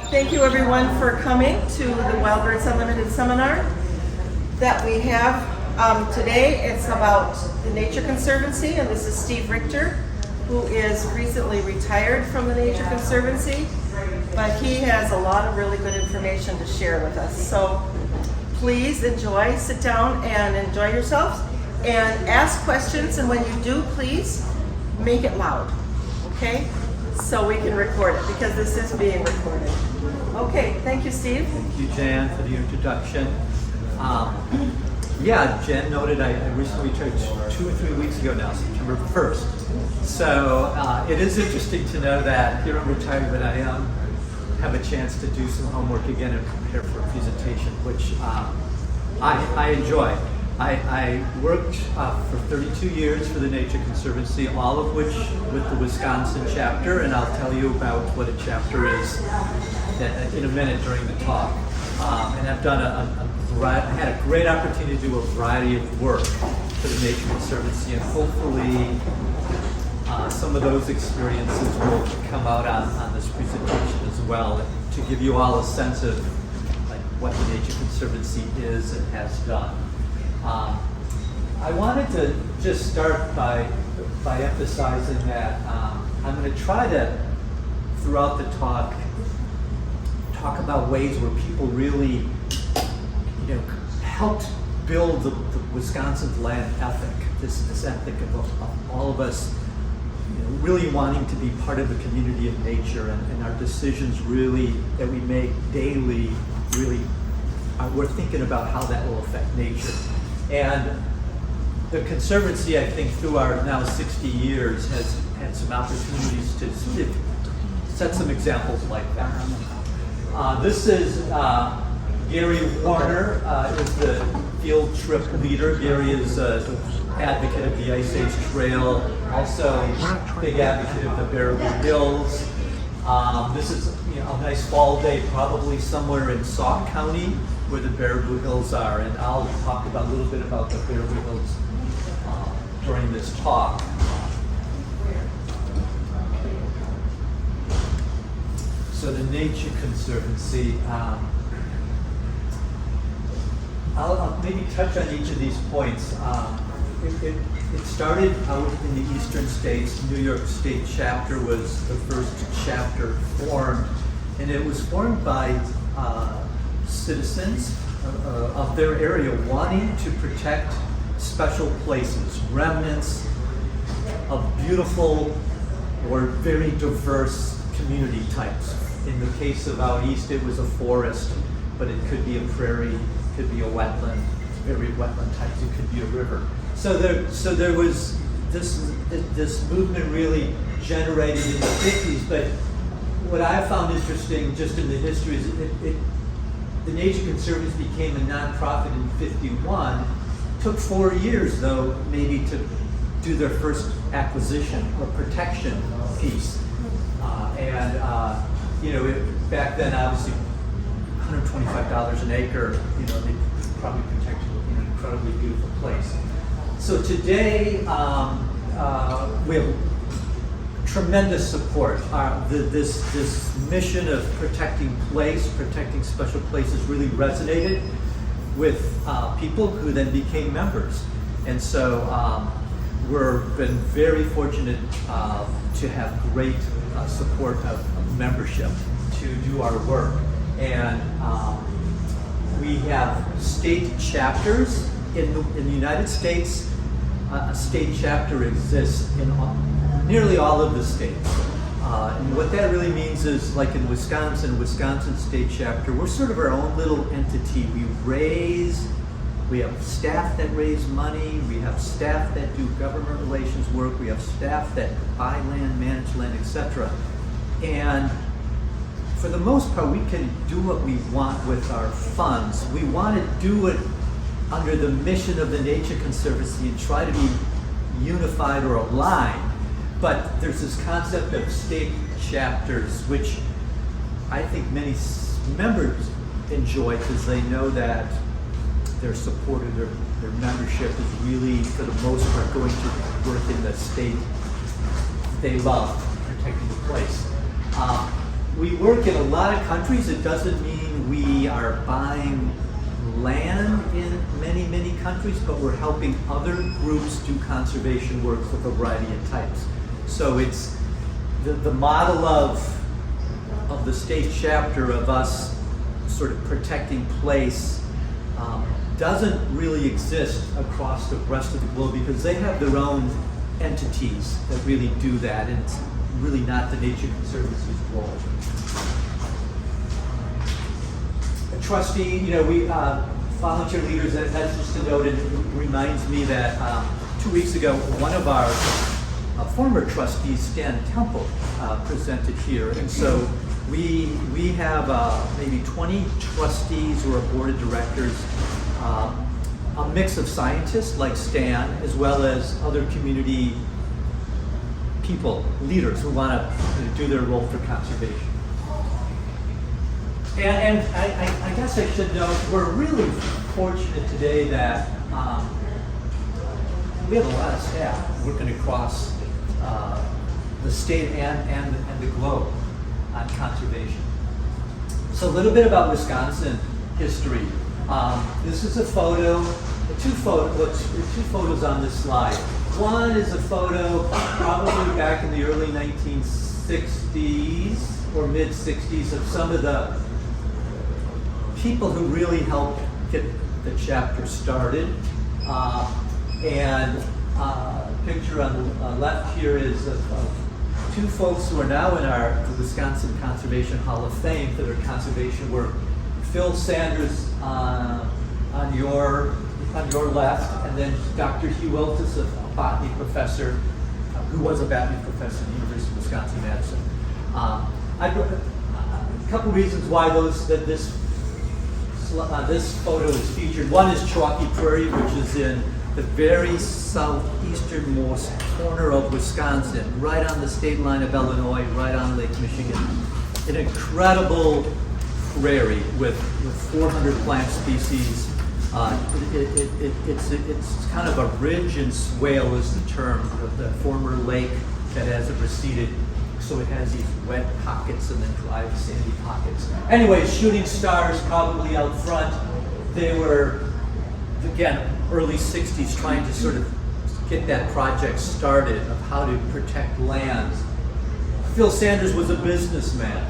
Thank you everyone for coming to the Wild Birds Unlimited seminar that we have today. It's about the Nature Conservancy, and this is Steve Richter, who is recently retired from the Nature Conservancy, but he has a lot of really good information to share with us. So please enjoy, sit down and enjoy yourselves and ask questions, and when you do, please make it loud, okay? So we can record it, because this is being recorded. Okay, thank you, Steve. Thank you, Jan, for the introduction. Yeah, Jen noted I recently retired 2 or 3 weeks ago now, September 1st. So it is interesting to know that here I'm retired, but I have a chance to do some homework again and prepare for a presentation, which I enjoy. I worked for 32 years for the Nature Conservancy, all of which with the Wisconsin chapter, and I'll tell you about what a chapter is in a minute during the talk. And I've done I had a great opportunity to do a variety of work for the Nature Conservancy, and hopefully some of those experiences will come out on this presentation as well, to give you all a sense of like what the Nature Conservancy is and has done. I wanted to just start by emphasizing that I'm going to try to, throughout the talk about ways where people really, helped build the Wisconsin's land ethic, this ethic of all of us, really wanting to be part of a community of nature, and our decisions really that we make daily, really, we're thinking about how that will affect nature. And the Conservancy, I think, through our now 60 years, has had some opportunities to sort of set some examples like that. This is Gary Warner, is the field trip leader. Gary is an advocate of the Ice Age Trail, also a big advocate of the Baraboo Hills. This is a nice fall day, probably somewhere in Sauk County, where the Baraboo Hills are, and I'll talk about a little bit about the Baraboo Hills during this talk. So the Nature Conservancy, I'll maybe touch on each of these points. It started out in the eastern states. New York State chapter was the first chapter formed, and it was formed by citizens of their area wanting to protect special places, remnants of beautiful or very diverse community types. In the case of out east, it was a forest, but it could be a prairie, it could be a wetland, very wetland types, it could be a river. So there was this movement really generated in the 50s, but what I found interesting just in the history is the Nature Conservancy became a nonprofit in '51. Took 4 years, though, maybe to do their first acquisition or protection piece. Back then, obviously, $125 an acre, they probably protected an incredibly beautiful place. So today, we have tremendous support. This mission of protecting special places really resonated with people who then became members. And so we've been very fortunate to have great support of membership to do our work. And we have state chapters in the United States. A state chapter exists in nearly all of the states. And what that really means is, like in Wisconsin state chapter, we're sort of our own little entity. We have staff that raise money, we have staff that do government relations work, we have staff that buy land, manage land, etc. And for the most part, we can do what we want with our funds. We want to do it under the mission of the Nature Conservancy and try to be unified or aligned. But there's this concept of state chapters, which I think many members enjoy because they know that their support of their membership is really, for the most part, going to work in the state they love, protecting the place. we work in a lot of countries. It doesn't mean we are buying land in many, many countries, but we're helping other groups do conservation work of a variety of types. So it's the model of the state chapter of us sort of protecting place doesn't really exist across the rest of the globe because they have their own entities that really do that, and it's really not the Nature Conservancy's role. A trustee, we volunteer leaders, that's just a note, and it reminds me that 2 weeks ago, one of our former trustees, Stan Temple, presented here, and so we have maybe 20 trustees or a board of directors, a mix of scientists like Stan, as well as other community people, leaders who want to do their role for conservation. And I guess I should note, we're really fortunate today that we have a lot of staff working across the state and the globe on conservation. So a little bit about Wisconsin history. This is a photo, two photos on this slide. One is a photo probably back in the early 1960s or mid 60s of some of the people who really helped get the chapter started. And picture on the left here is of two folks who are now in the Wisconsin Conservation Hall of Fame for their conservation work. Phil Sanders on your left, and then Dr. Hugh Wiltis, a botany professor, who was a botany professor at the University of Wisconsin-Madison. A couple reasons why this photo is featured. One is Chalky Prairie, which is in the very southeasternmost corner of Wisconsin, right on the state line of Illinois, right on Lake Michigan. An incredible prairie with 400 plant species. It's kind of a ridge and swale is the term of the former lake that has receded. So it has these wet pockets and then dry sandy pockets. Anyway, shooting stars probably out front. They were, again, early 60s trying to sort of get that project started of how to protect lands. Phil Sanders was a businessman.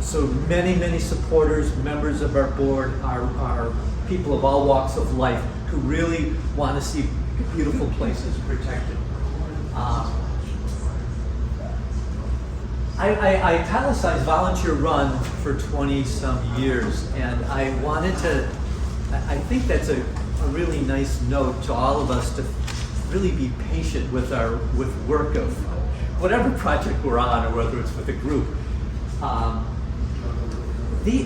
So many supporters, members of our board are people of all walks of life who really want to see beautiful places protected. I italicized volunteer run for 20 some years, and I wanted to, I think that's a really nice note to all of us to really be patient with work of whatever project we're on, or whether it's with a group. They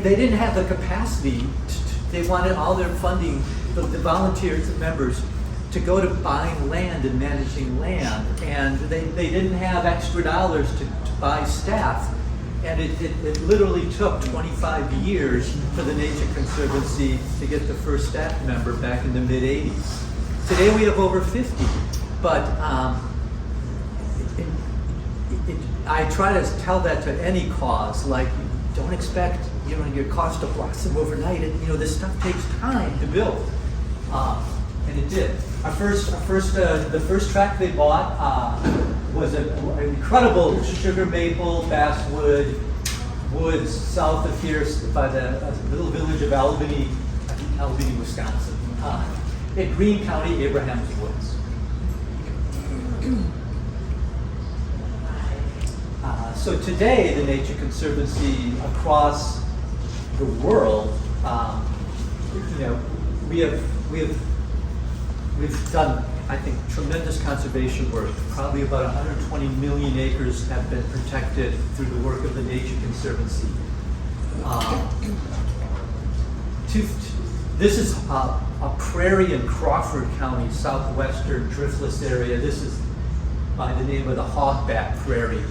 didn't have the capacity. They wanted all their funding, the volunteers and members, to go to buying land and managing land, and they didn't have extra dollars to buy staff, and it literally took 25 years for the Nature Conservancy to get the first staff member back in the mid-80s. Today we have over 50, but I try to tell that to any cause, like, don't expect your cost to blossom overnight. This stuff takes time to build, and it did. The first tract they bought was an incredible sugar maple basswood woods south of here by the little village of Albany, Wisconsin, in Greene County, Abraham's Woods. So today, the Nature Conservancy across the world, we've done, I think, tremendous conservation work. Probably about 120 million acres have been protected through the work of the Nature Conservancy. This is a prairie in Crawford County, southwestern driftless area. This is by the name of the Hogback Prairie.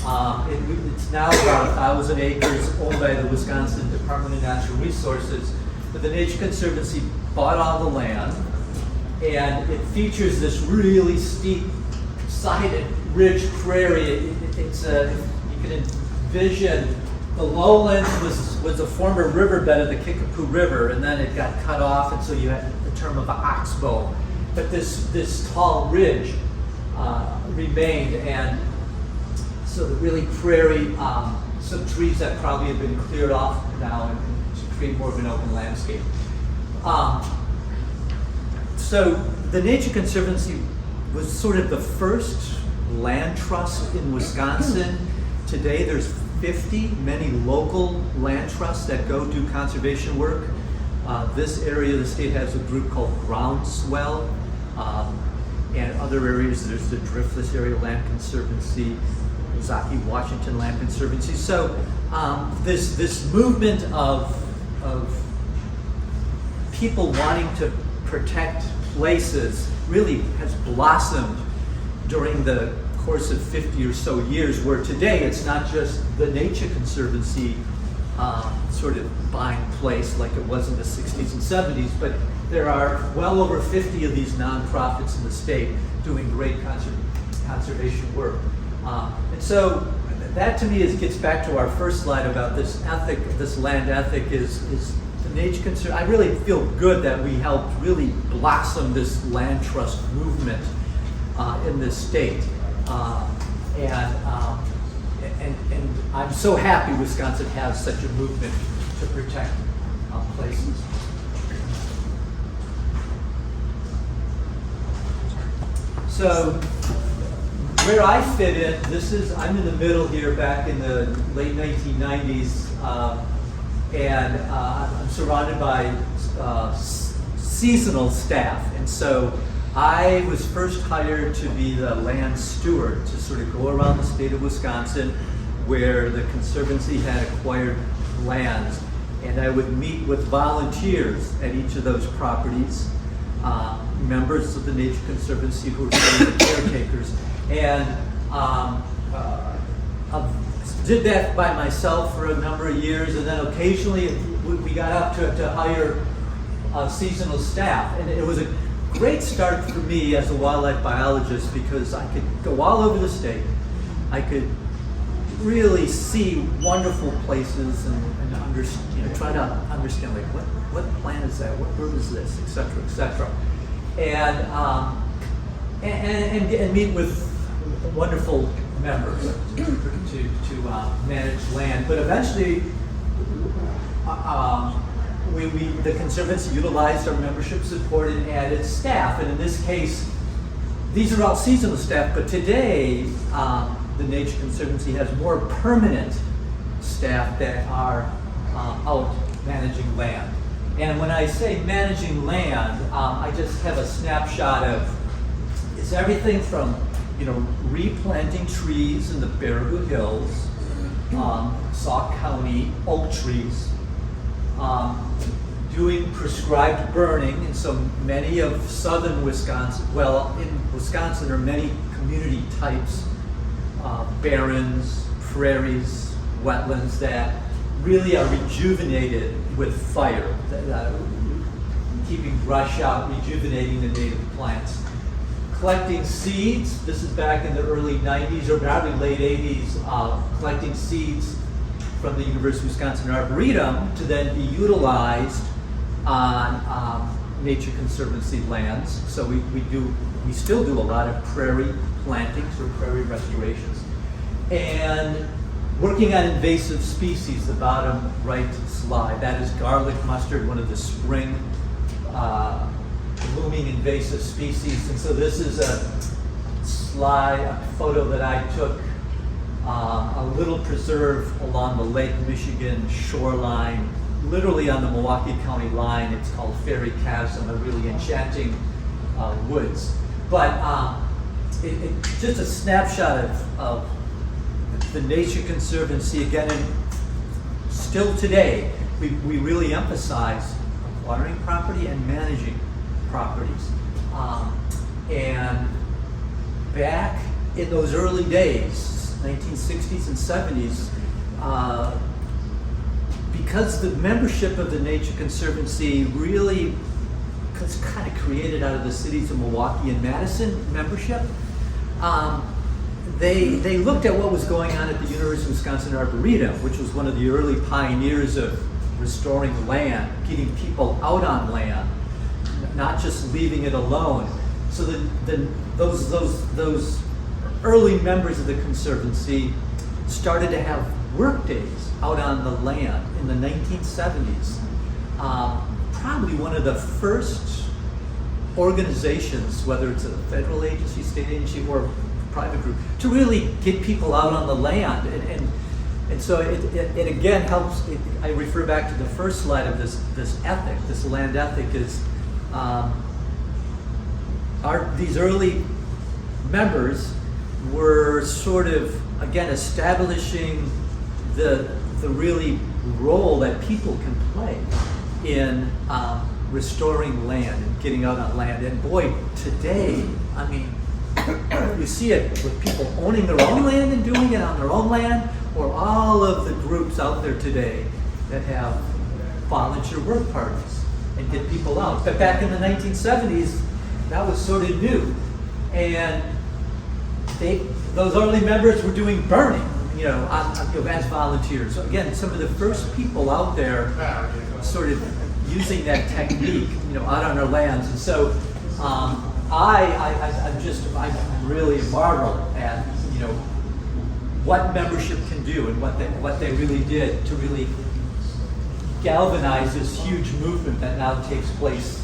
It's now about 1,000 acres owned by the Wisconsin Department of Natural Resources, but the Nature Conservancy bought all the land, and it features this really steep sided ridge prairie. It's a, you can envision the lowlands was a former riverbed of the Kickapoo River, and then it got cut off, and so you had the term of oxbow. But this tall ridge remained, and so the really prairie, some trees that probably have been cleared off now and to create more of an open landscape. So the Nature Conservancy was sort of the first land trust in Wisconsin. Today there's 50, many local land trusts that go do conservation work. This area of the state has a group called Groundswell, and other areas, there's the Driftless Area Land Conservancy, Zaki Washington Land Conservancy. So this movement of people wanting to protect places really has blossomed during the course of 50 or so years, where today it's not just the Nature Conservancy sort of buying place like it was in the 60s and 70s, but there are well over 50 of these nonprofits in the state doing great conservation work. And so that to me gets back to our first slide about this ethic, this land ethic is the Nature Conservancy. I really feel good that we helped really blossom this land trust movement in this state. And I'm so happy Wisconsin has such a movement to protect places. So where I fit in, I'm in the middle here back in the late 1990s, and I'm surrounded by seasonal staff. And so I was first hired to be the land steward, to sort of go around the state of Wisconsin where the Conservancy had acquired lands. And I would meet with volunteers at each of those properties, members of the Nature Conservancy who were the caretakers. And I did that by myself for a number of years, and then occasionally we got up to hire seasonal staff. And it was a great start for me as a wildlife biologist because I could go all over the state. I could really see wonderful places and try to understand like what plant is that, what bird is this, et cetera, and meet with wonderful members to manage land. But eventually, the Conservancy utilized our membership support and added staff. And in this case, these are all seasonal staff, but today the Nature Conservancy has more permanent staff that are out managing land. And when I say managing land, I just have a snapshot of, it's everything from replanting trees in the Baraboo Hills, Sauk County, oak trees, doing prescribed burning, and so many of southern Wisconsin, well, in Wisconsin there are many community types, barrens, prairies, wetlands that really are rejuvenated with fire, keeping brush out, rejuvenating the native plants. Collecting seeds, this is back in the early 90s or probably late 80s, collecting seeds from the University of Wisconsin Arboretum to then be utilized on Nature Conservancy lands. So we still do a lot of prairie plantings or prairie restorations. And working on invasive species, the bottom right slide, that is garlic mustard, one of the spring blooming invasive species. And so this is a photo that I took, a little preserve along the Lake Michigan shoreline, literally on the Milwaukee County line. It's called Fairy Chasm, a really enchanting woods. But just a snapshot of the Nature Conservancy again, and still today, we really emphasize acquiring property and managing properties. And back in those early days, 1960s and 70s, because the membership of the Nature Conservancy really was kind of created out of the cities of Milwaukee and Madison membership, they looked at what was going on at the University of Wisconsin Arboretum, which was one of the early pioneers of restoring land, getting people out on land, not just leaving it alone. So those early members of the Conservancy started to have work days out on the land in the 1970s. Probably one of the first organizations, whether it's a federal agency, state agency, or private group, to really get people out on the land. And so it again helps, I refer back to the first slide of this ethic, this land ethic is, these early members were sort of, again, establishing the really role that people can play in restoring land and getting out on land. And boy, today, I mean, you see it with people owning their own land and doing it on their own land, or all of the groups out there today that have volunteer work parties and get people out. But back in the 1970s, that was sort of new. And those early members were doing burning, as volunteers. So again, some of the first people out there sort of using that technique, out on our lands. And so I really marvel at, what membership can do and what they really did to really galvanize this huge movement that now takes place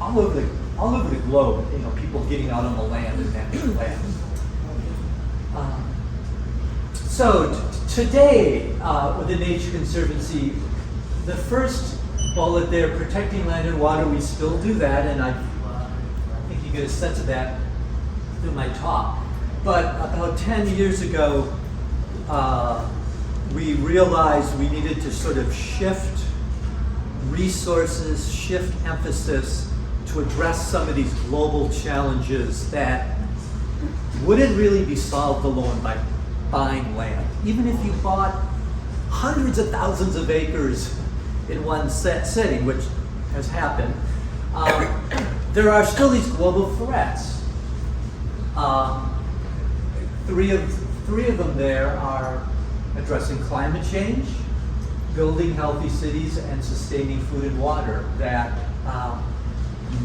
all over the globe. People getting out on the land and managing land. So today, with the Nature Conservancy, the first bullet there, protecting land and water, we still do that, and I think you get a sense of that through my talk. But about 10 years ago, we realized we needed to sort of shift resources, shift emphasis to address some of these global challenges that wouldn't really be solved alone by buying land. Even if you bought hundreds of thousands of acres in one setting, which has happened, there are still these global threats. Three of them there are addressing climate change, building healthy cities, and sustaining food and water. That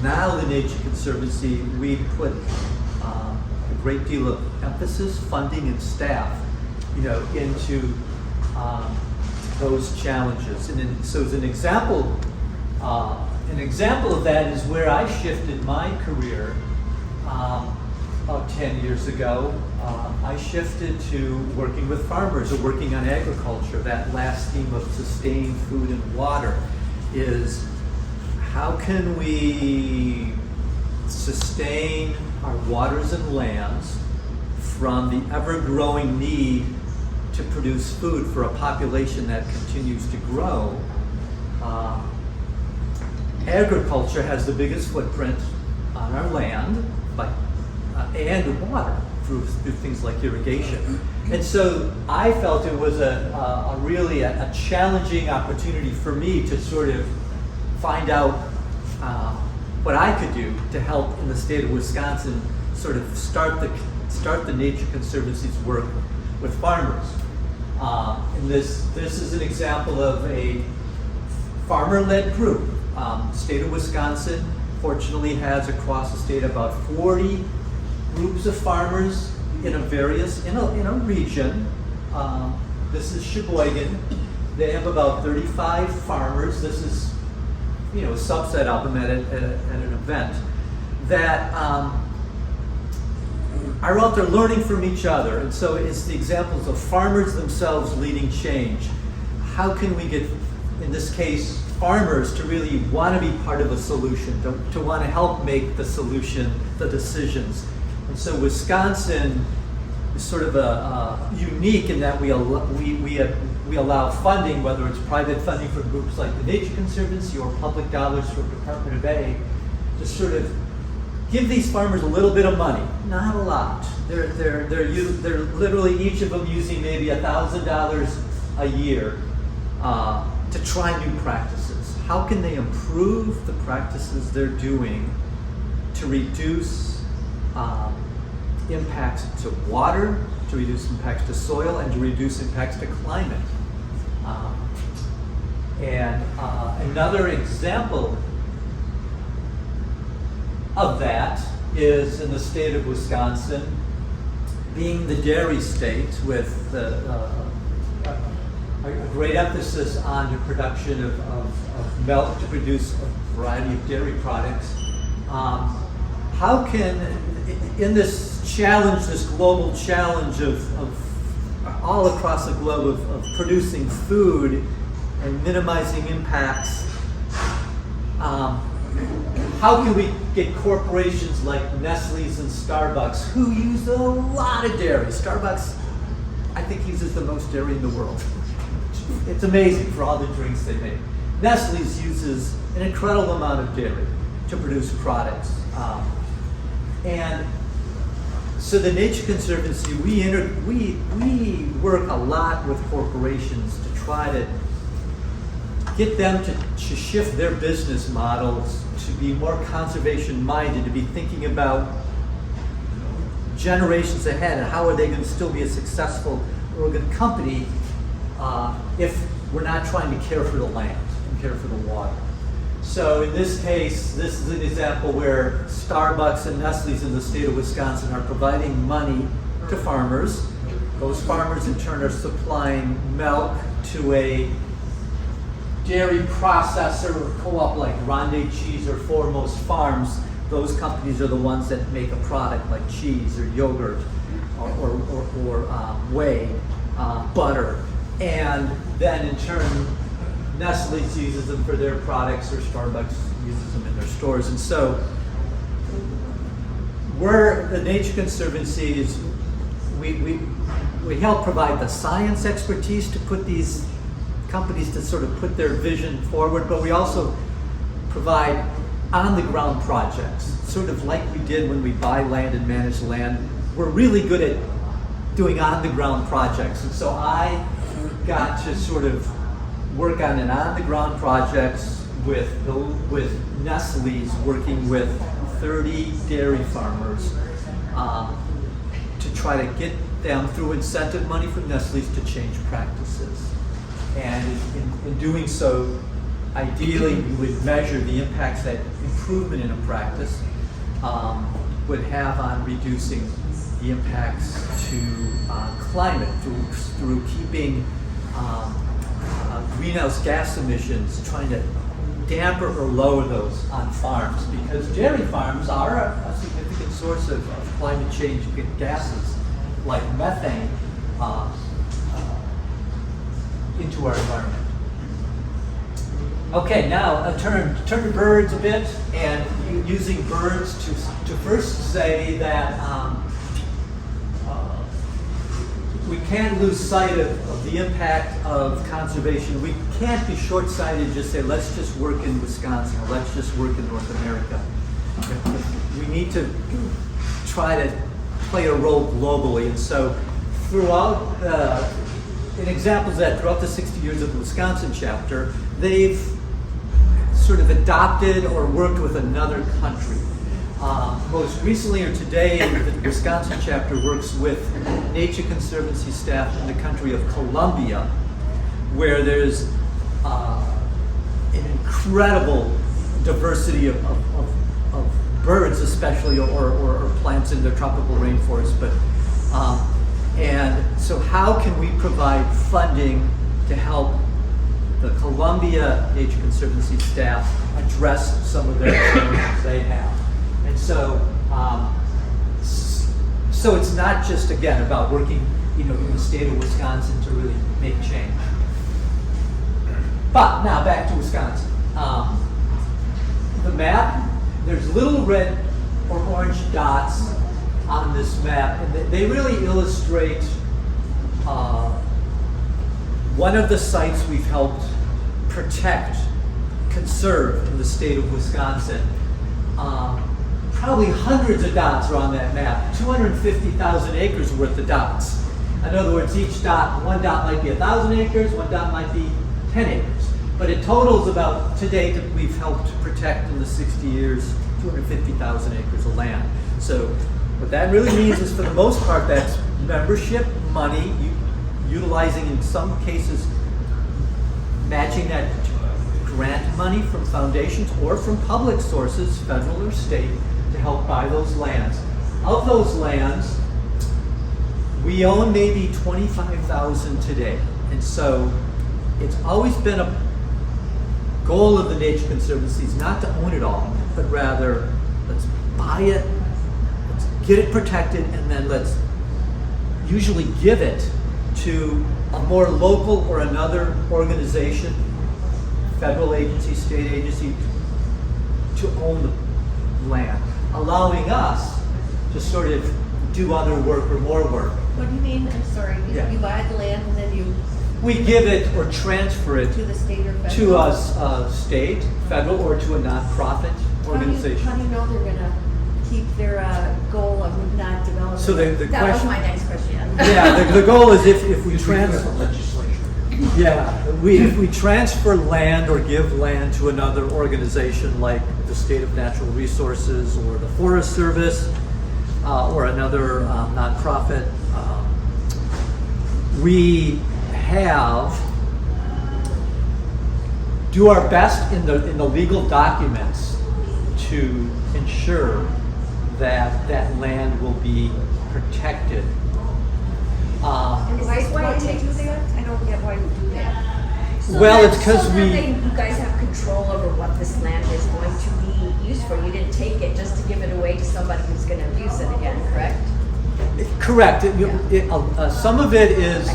now the Nature Conservancy, we put a great deal of emphasis, funding, and staff, into those challenges. And so as an example of that is where I shifted my career about 10 years ago. I shifted to working with farmers or working on agriculture. That last theme of sustained food and water is how can we sustain our waters and lands from the ever-growing need to produce food for a population that continues to grow. Agriculture has the biggest footprint on our land, and water through things like irrigation. And so I felt it was a really challenging opportunity for me to sort of find out what I could do to help in the state of Wisconsin sort of start the Nature Conservancy's work with farmers. And this is an example of a farmer-led group. State of Wisconsin fortunately has across the state about 40 groups of farmers in a region. This is Sheboygan. They have about 35 farmers. This is a subset of them at an event that are out there learning from each other. And so it's the examples of farmers themselves leading change. How can we get, in this case, farmers to really want to be part of a solution, to want to help make the solution, the decisions. And so Wisconsin is sort of unique in that we allow funding, whether it's private funding from groups like the Nature Conservancy or public dollars from Department of Ag, to sort of give these farmers a little bit of money, not a lot. They're literally each of them using maybe $1,000 a year to try new practices. How can they improve the practices they're doing to reduce impacts to water, to reduce impacts to soil, and to reduce impacts to climate. Another example of that is in the state of Wisconsin, being the dairy state with a great emphasis on the production of milk to produce a variety of dairy products. How can, in this challenge, this global challenge of all across the globe of producing food and minimizing impacts, how can we get corporations like Nestle's and Starbucks, who use a lot of dairy? Starbucks, I think, uses the most dairy in the world. It's amazing for all the drinks they make. Nestle's uses an incredible amount of dairy to produce products. And so the Nature Conservancy, we work a lot with corporations to try to get them to shift their business models to be more conservation minded, to be thinking about generations ahead and how are they going to still be a successful company if we're not trying to care for the land and care for the water. So in this case, this is an example where Starbucks and Nestle's in the state of Wisconsin are providing money to farmers. Those farmers in turn are supplying milk to a dairy processor or co-op like Grande Cheese or Foremost Farms. Those companies are the ones that make a product like cheese or yogurt or whey, butter. And then in turn, Nestle's uses them for their products or Starbucks uses them in their stores. And so we're, the Nature Conservancy is, we help provide the science expertise to put these companies to sort of put their vision forward, but we also provide on-the-ground projects, sort of like we did when we buy land and manage land. We're really good at doing on-the-ground projects. And so I got to sort of work on an on-the-ground projects with Nestle's, working with 30 dairy farmers to try to get them through incentive money from Nestle's to change practices. And in doing so, ideally we would measure the impacts that improvement in a practice would have on reducing the impacts to climate through keeping greenhouse gas emissions, trying to damper or lower those on farms, because dairy farms are a significant source of climate change gases like methane into our environment. Okay, now turn to birds a bit, and using birds to first say that we can't lose sight of the impact of conservation. We can't be short-sighted and just say, let's just work in Wisconsin, or let's just work in North America. We need to try to play a role globally. And so throughout, an example is that throughout the 60 years of the Wisconsin chapter, they've sort of adopted or worked with another country. Most recently, or today, the Wisconsin chapter works with Nature Conservancy staff in the country of Colombia, where there's an incredible diversity of birds, especially, or plants in the tropical rainforest. And so how can we provide funding to help the Colombia Nature Conservancy staff address some of their challenges they have? And so, so it's not just, again, about working, in the state of Wisconsin to really make change. But now back to Wisconsin. The map, there's little red or orange dots on this map, and they really illustrate one of the sites we've helped protect, conserve in the state of Wisconsin. Probably hundreds of dots are on that map, 250,000 acres worth of dots. In other words, each dot, one dot might be 1,000 acres, one dot might be 10 acres. But it totals about, to date, we've helped protect in the 60 years, 250,000 acres of land. So What that really means is, for the most part, that's membership money, utilizing in some cases, matching that grant money from foundations or from public sources, federal or state, to help buy those lands. Of those lands, we own maybe 25,000 today. And so it's always been a goal of the Nature Conservancy is not to own it all, but rather let's buy it, let's get it protected, and then let's usually give it to a more local or another organization, federal agency, state agency, to own the land, allowing us to sort of do other work or more work. What do you mean? I'm sorry. You buy the land and then you We give it or transfer it to the state or federal? to a state, federal, or to a nonprofit organization. How do you know they're going to keep their goal of not developing? So the that was question- my next question. Yeah, the goal is if we transfer. legislature. Yeah, if we transfer land or give land to another organization like the State of Natural Resources or the Forest Service or another nonprofit, we do our best in the legal documents to ensure that that land will be protected. And is this why you do that? I don't get why you do that. Well, it's because so we. that you guys have control over what this land is going to be used for. You didn't take it just to give it away to somebody who's going to abuse it again, correct? Correct. Some of it is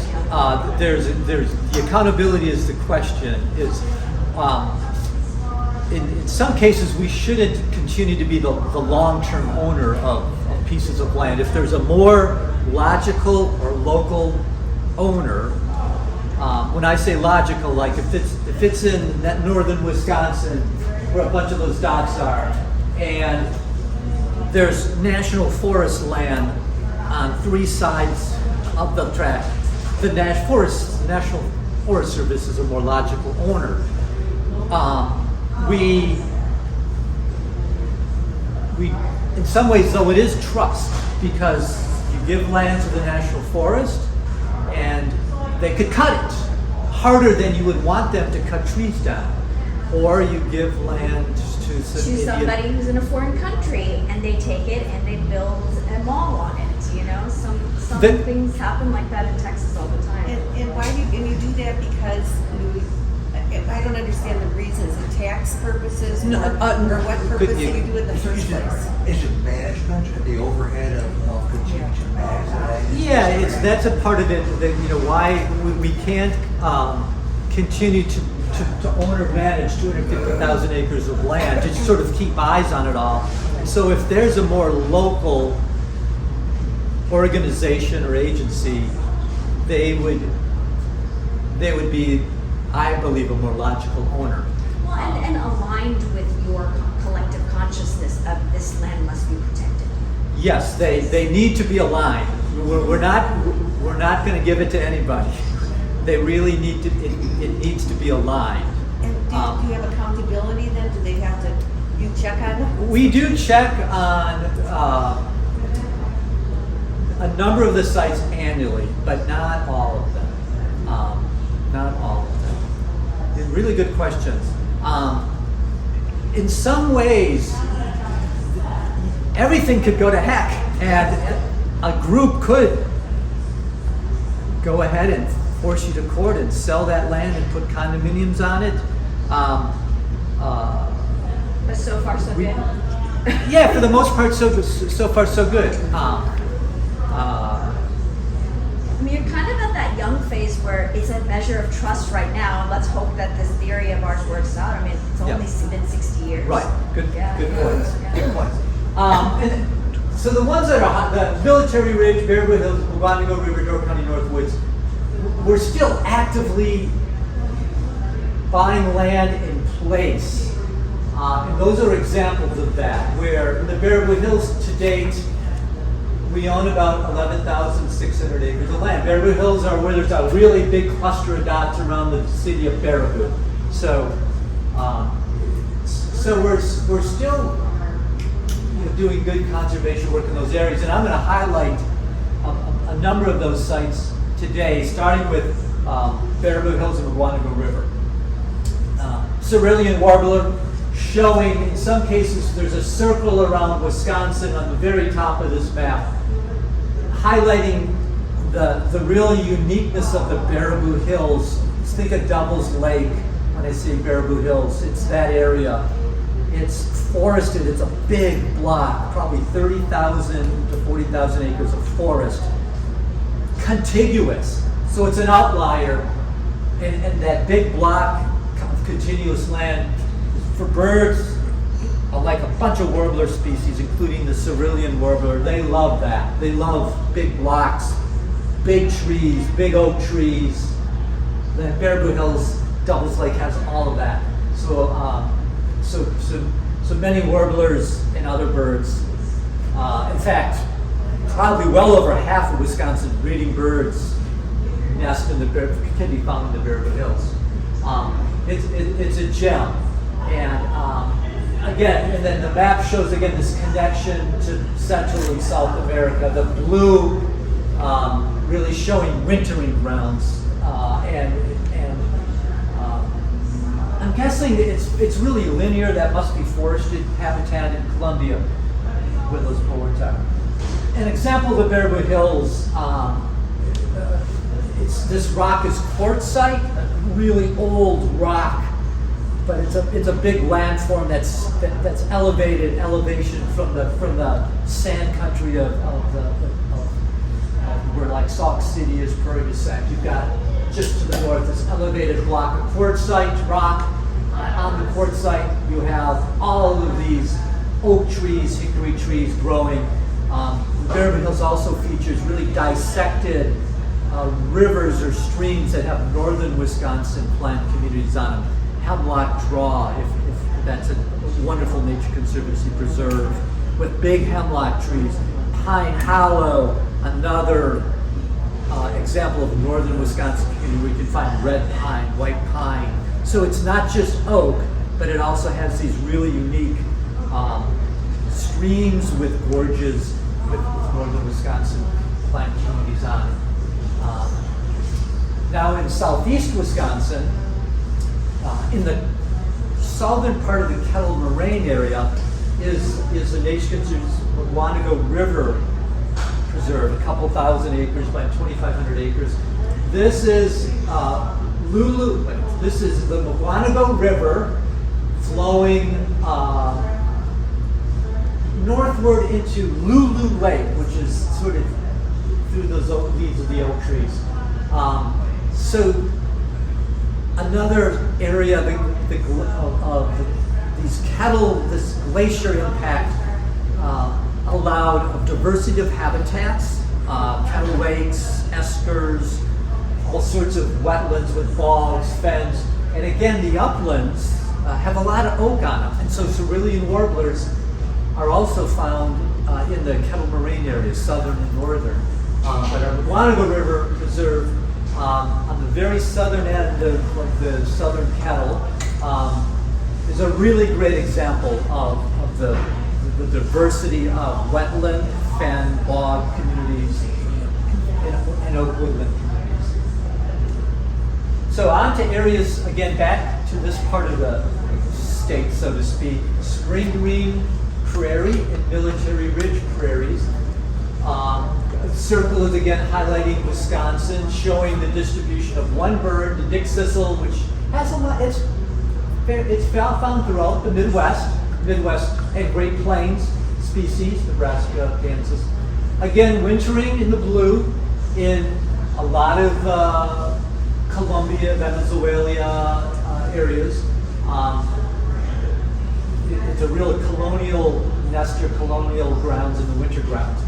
there's the accountability is the question. Is in some cases we shouldn't continue to be the long-term owner of pieces of land. If there's a more logical or local owner, when I say logical, like if it's in that northern Wisconsin where a bunch of those dots are, and there's national forest land on 3 sides of the track, the National Forest Service is a more logical owner. We in some ways, though, it is trust, because you give land to the National Forest and they could cut it harder than you would want them to cut trees down. Or you give land to Somebody who's in a foreign country and they take it and they build a mall on it. You know, some things happen like that in Texas all the time. And why do you do that? Because I don't understand the reasons. The tax purposes, No, or what purpose do you do it in the first Is place? it management, the overhead of continuing to manage that? Yeah, that's a part of it. That why we can't continue to own or manage 250,000 acres of land, to sort of keep eyes on it all. And so if there's a more local organization or agency, they would be, I believe, a more logical owner. Well, and aligned with your collective consciousness of this land must be protected. Yes, they need to be aligned. We're not going to give it to anybody. They really need to. It needs to be aligned. And do you have accountability then? Do they have to? You check on them? We do check on a number of the sites annually, but not all of them. Not all of them. They're really good questions. In some ways, everything could go to heck, and a group could go ahead and force you to court and sell that land and put condominiums on it. But so far, so good. Yeah, for the most part, so far so good. I mean, you're kind of at that young phase where it's a measure of trust right now, and let's hope that this theory of ours works out. I mean, it's only been 60 years. Right. Good points. Yeah. Good points. And so the ones that are the Military Ridge, Bearwood Hills, Wabango River, Door County, Northwoods, we're still actively buying land in place. And those are examples of that, where in the Bearwood Hills to date, we own about 11,600 acres of land. Bearwood Hills are where there's a really big cluster of dots around the city of Bearwood. So we're still doing good conservation work in those areas. And I'm going to highlight a number of those sites today, starting with Baraboo Hills and Mukwonago River. Cerulean warbler, showing in some cases there's a circle around Wisconsin on the very top of this map, highlighting the real uniqueness of the Baraboo Hills. Just think of Devil's Lake when I say Baraboo Hills. It's that area. It's forested. It's a big block, probably 30,000 to 40,000 acres of forest. Contiguous. So it's an outlier. And that big block of continuous land for birds, like a bunch of warbler species, including the cerulean warbler, they love that. They love big blocks, big trees, big oak trees. The Baraboo Hills, Devil's Lake has all of that. So many warblers and other birds. In fact, probably well over half of Wisconsin's breeding birds nest in can be found in the Baraboo Hills. It's a gem. And again, and then the map shows again this connection to Central and South America. The blue really showing wintering grounds, and I'm guessing it's really linear. That must be forested habitat in Colombia, where those bullets are. An example of the Baraboo Hills. This rock is quartzite, a really old rock. But it's a big landform that's elevation from the sand country of where like Sauk City is, Prairie du Sac. You've got just to the north this elevated block of quartzite rock. On the quartzite you have all of these oak trees, hickory trees growing. The Baraboo Hills also features really dissected rivers or streams that have northern Wisconsin plant communities on them. Hemlock Draw, if that's a wonderful nature conservancy preserve with big hemlock trees. Pine Hollow, another example of northern Wisconsin community where you can find red pine, white pine. So it's not just oak, but it also has these really unique streams with gorges with northern Wisconsin plant communities on it. Now in southeast Wisconsin, in the southern part of the Kettle Moraine area is the Nature Conservancy Mukwonago River Preserve, a couple thousand acres by 2,500 acres. This is This is the Mukwonago River flowing northward into Lulu Lake, which is sort of through those leaves of the oak trees. So another area this glacier impact allowed a diversity of habitats, kettle lakes, eskers, all sorts of wetlands with bogs, fens, and again the uplands have a lot of oak on them, and so cerulean warblers are also found in the Kettle Moraine area, southern and northern. But our Mukwonago River Preserve, on the very southern end of the southern Kettle, is a really great example of the diversity of wetland, fen, bog communities, and oak woodland communities. So on to areas, again, back to this part of the state, so to speak, Spring Green Prairie and Military Ridge Prairies. Circle is again highlighting Wisconsin, showing the distribution of one bird, the dick thistle, which has a lot. It's found throughout the Midwest and Great Plains species, Nebraska, Kansas. Again, wintering in the blue in a lot of Colombia, Venezuela areas. It's a real colonial nester, colonial grounds in the winter grounds.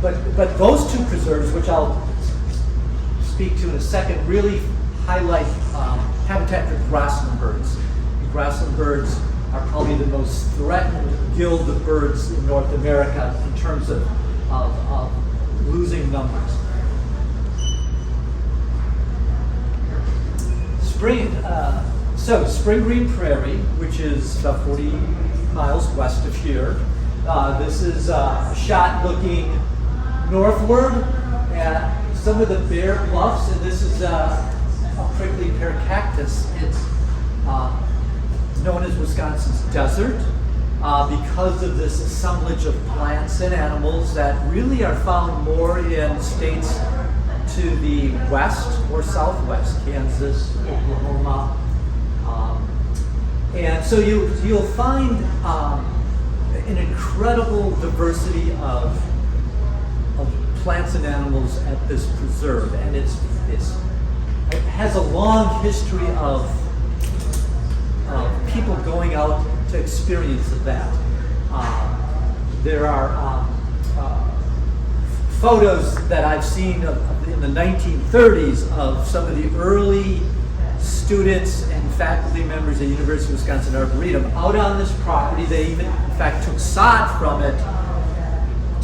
But those two preserves, which I'll speak to in a second, really highlight habitat for grassland birds. The grassland birds are probably the most threatened guild of birds in North America in terms of losing numbers. So Spring Green Prairie, which is about 40 miles west of here. This is a shot looking northward at some of the bare bluffs, and this is a prickly pear cactus. It's known as Wisconsin's desert because of this assemblage of plants and animals that really are found more in states to the west or southwest, Kansas, Oklahoma. And so you'll find an incredible diversity of plants and animals at this preserve, and it has a long history of people going out to experience that. There are photos that I've seen in the 1930s of some of the early students and faculty members at the University of Wisconsin Arboretum out on this property. They even, in fact, took sod from it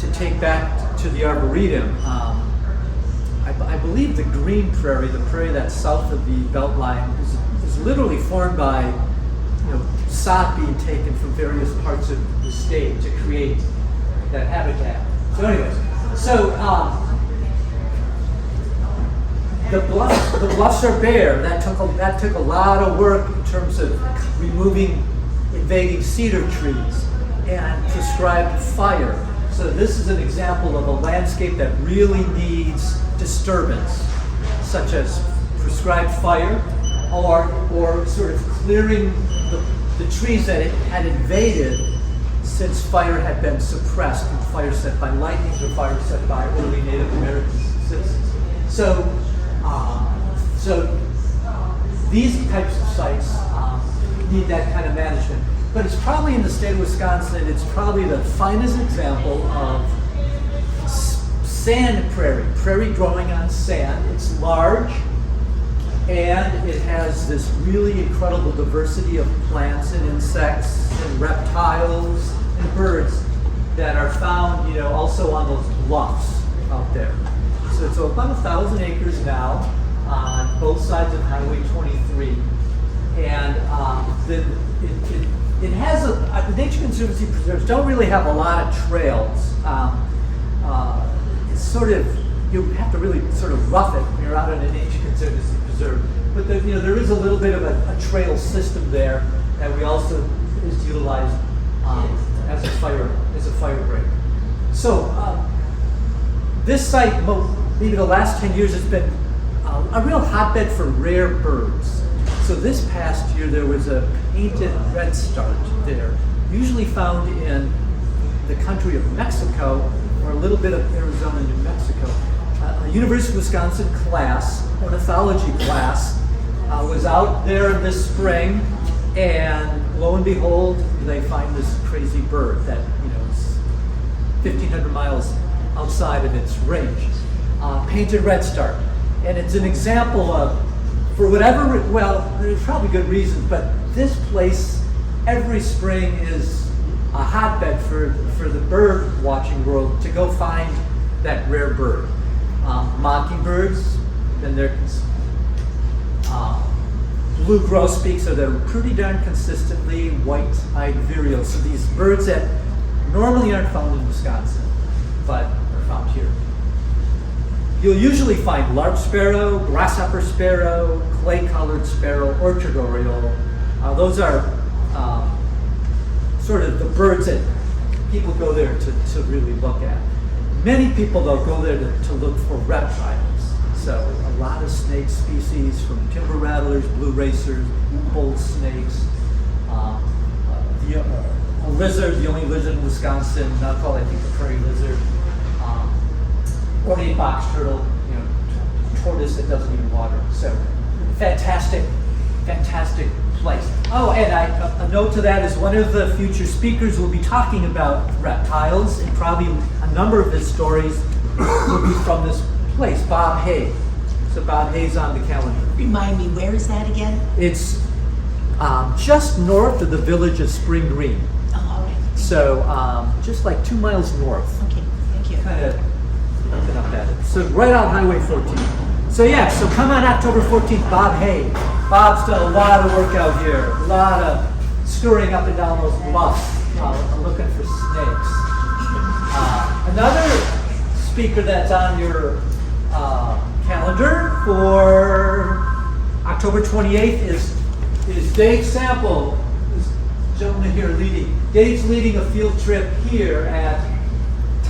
to take back to the Arboretum. I believe the Green Prairie, the prairie that's south of the Beltline, is literally formed by sod being taken from various parts of the state to create that habitat. So anyways, the bluffs are bare. That took a lot of work in terms of removing invading cedar trees and prescribed fire. So this is an example of a landscape that really needs disturbance, such as prescribed fire or sort of clearing the trees that it had invaded since fire had been suppressed, and fire set by lightning or fire set by early Native American citizens. So these types of sites need that kind of management. But it's probably in the state of Wisconsin, it's probably the finest example of sand prairie growing on sand. It's large, and it has this really incredible diversity of plants and insects and reptiles and birds that are found, also on those bluffs out there. So it's about 1,000 acres now on both sides of Highway 23, and it has the Nature Conservancy preserves don't really have a lot of trails. It's sort of, you have to really sort of rough it when you're out on a Nature Conservancy preserve. But there is a little bit of a trail system there that we also is utilized as a fire break. So this site, maybe the last 10 years, has been a real hotbed for rare birds. So this past year there was a painted redstart there, usually found in the country of Mexico or a little bit of Arizona, New Mexico. A University of Wisconsin class, ornithology class, was out there this spring, and lo and behold, they find this crazy bird that is 1,500 miles outside of its range. Painted redstart, and it's an example of, for whatever, there's probably good reasons, but this place every spring is a hotbed for the bird watching world to go find that rare bird. Mockingbirds, then there's blue grosbeaks, so they're pretty darn consistently white-eyed vireos. So these birds that normally aren't found in Wisconsin, but are found here. You'll usually find lark sparrow, grasshopper sparrow, clay-colored sparrow, orchard oriole. Those are sort of the birds that people go there to really look at. Many people, though, go there to look for reptiles. So a lot of snake species, from timber rattlers, blue racers, bull snakes, a lizard, the only lizard in Wisconsin, not called, I think, the prairie lizard, ornate box turtle, tortoise that doesn't need water. So fantastic place. Oh, and a note to that is one of the future speakers will be talking about reptiles, and probably a number of his stories will be from this place, Bob Hay. So Bob Hay's on the calendar. Remind me, where is that again? It's just north of the village of Spring Green. Oh, all right. So just like 2 miles north. Okay, thank you. Kind of looking up at it. So right on Highway 14. So yeah, so come on October 14th, Bob Hay. Bob's done a lot of work out here, a lot of scurrying up and down those bluffs, looking for snakes. Another speaker that's on your calendar for October 28th is Dave Sample, this gentleman here leading. Dave's leading a field trip here at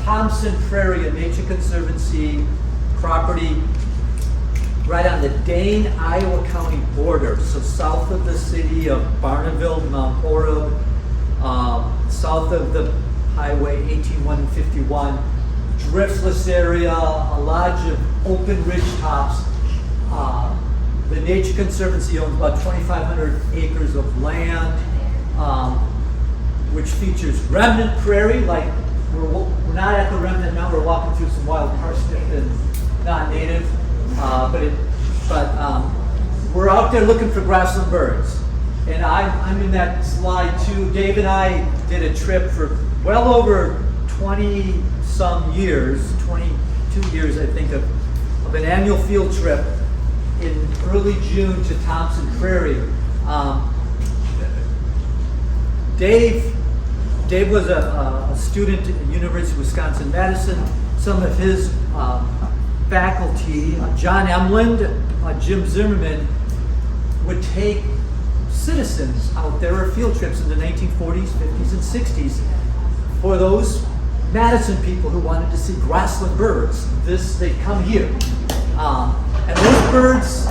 Thompson Prairie, a Nature Conservancy property right on the Dane, Iowa County border. So south of the city of Barneville, Mount Horeb, south of the Highway 18151, driftless area, a lodge of open ridge tops. The Nature Conservancy owns about 2,500 acres of land, which features remnant prairie, like we're not at the remnant now, we're walking through some wild parsnip and non-native, but we're out there looking for grassland birds. And I'm in that slide too. Dave and I did a trip for well over 20 some years, 22 years I think, of an annual field trip in early June to Thompson Prairie. Dave was a student at the University of Wisconsin-Madison. Some of his faculty, John Emland, Jim Zimmerman, would take citizens out there on field trips in the 1940s, 50s, and 60s for those Madison people who wanted to see grassland birds. They'd come here. And those birds,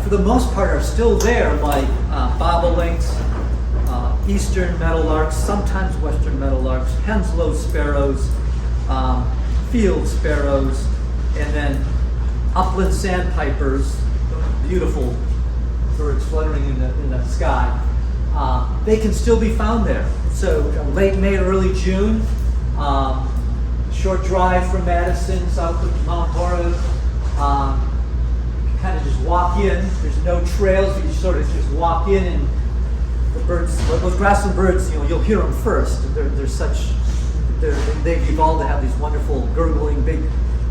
for the most part, are still there, like bobolinks, eastern meadowlarks, sometimes western meadowlarks, Henslow sparrows, field sparrows, and then upland sandpipers, beautiful birds fluttering in the sky. They can still be found there. So late May, early June, short drive from Madison, south of Mount Horeb. Kind of just walk in. There's no trails, but you sort of just walk in, and the birds, those grassland birds, you'll hear them first. They've evolved to have these wonderful gurgling, big,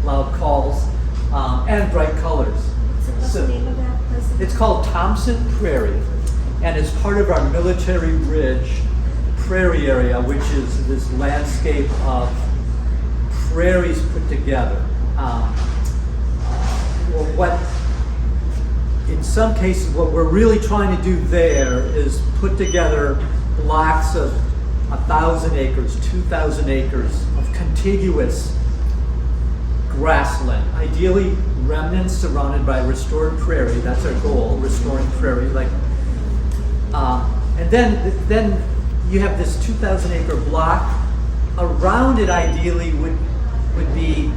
loud calls, and bright colors. So what's the name of that place? It's called Thompson Prairie, and it's part of our Military Ridge prairie area, which is this landscape of prairies put together. In some cases, what we're really trying to do there is put together blocks of 1,000 acres, 2,000 acres of contiguous grassland, ideally remnants surrounded by restored prairie. That's our goal, restoring prairie. And then you have this 2,000 acre block. Around it, ideally, would be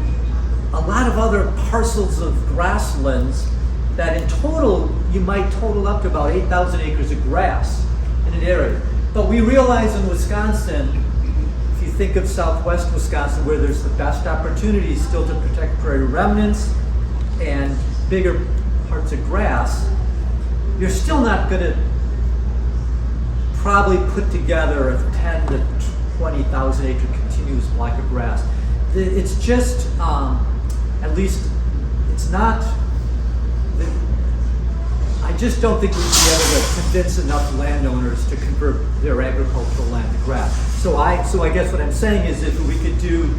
a lot of other parcels of grasslands that in total, you might total up to about 8,000 acres of grass in an area. But we realize in Wisconsin, if you think of southwest Wisconsin, where there's the best opportunities still to protect prairie remnants and bigger parts of grass, you're still not going to probably put together a 10 to 20,000 acre continuous block of grass. It's just, at least, it's not. I just don't think we'd be able to convince enough landowners to convert their agricultural land to grass. So I guess what I'm saying is if we could do